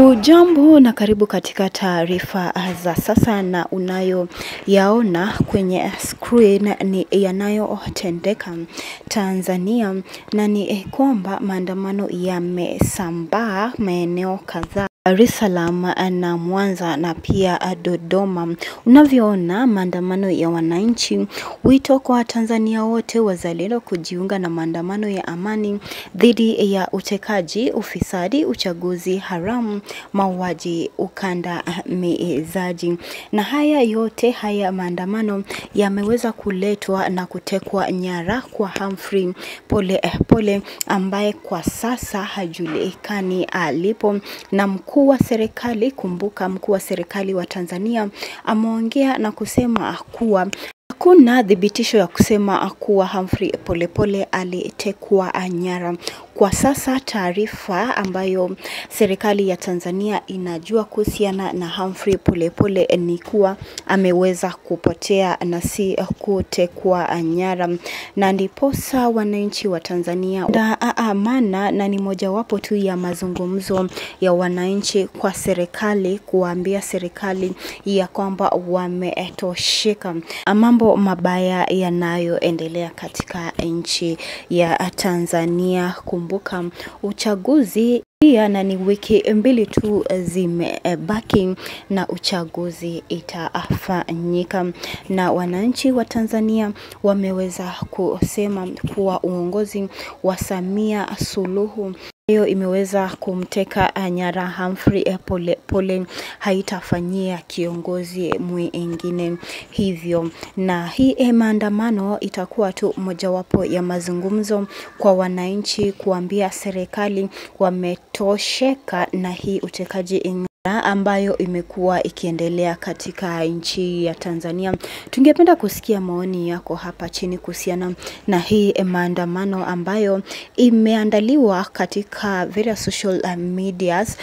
Hujambo na karibu katika taarifa za sasa, na unayoyaona kwenye screen ni yanayotendeka Tanzania, na ni kwamba maandamano yamesambaa maeneo kadhaa Dar es Salaam na Mwanza na pia Dodoma. Unavyoona maandamano ya wananchi, wito kwa Tanzania wote wazalendo kujiunga na maandamano ya amani dhidi ya utekaji, ufisadi, uchaguzi haramu, mauaji, ukandamizaji. Na haya maandamano yameweza kuletwa na kutekwa nyara kwa Humphrey Polepole ambaye kwa sasa hajulikani alipo, na mkuu wa serikali, kumbuka mkuu wa serikali wa Tanzania ameongea na kusema kuwa hakuna dhibitisho ya kusema kuwa Humphrey Polepole alitekwa nyara. Kwa sasa taarifa ambayo serikali ya Tanzania inajua kuhusiana na Humphrey Polepole ni kuwa ameweza kupotea na si kutekwa nyara, na ndiposa wananchi wa Tanzania amana, na ni mojawapo tu ya mazungumzo ya wananchi kwa serikali kuambia serikali ya kwamba wametosheka mambo mabaya yanayoendelea katika nchi ya Tanzania. Kumbuka uchaguzi pia, na ni wiki mbili tu zimebaki na uchaguzi itafanyika, na wananchi wa Tanzania wameweza kusema kuwa uongozi wa Samia Suluhu hiyo imeweza kumteka nyara Humphrey Polepole haitafanyia kiongozi mwingine hivyo. Na hii maandamano itakuwa tu mojawapo ya mazungumzo kwa wananchi kuambia serikali wametosheka na hii utekaji ambayo imekuwa ikiendelea katika nchi ya Tanzania. Tungependa kusikia maoni yako hapa chini kuhusiana na hii maandamano ambayo imeandaliwa katika various social medias,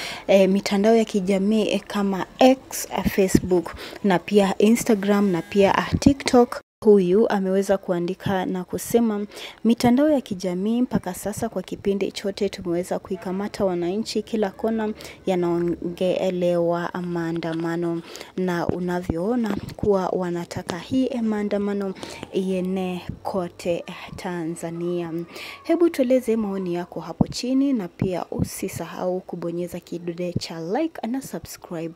mitandao ya kijamii kama X, Facebook na pia Instagram na pia TikTok. Huyu ameweza kuandika na kusema mitandao ya kijamii mpaka sasa kwa kipindi chote tumeweza kuikamata wananchi kila kona yanaongelewa maandamano, na unavyoona kuwa wanataka hii maandamano iene kote Tanzania. Hebu tueleze maoni yako hapo chini, na pia usisahau kubonyeza kidude cha like na subscribe.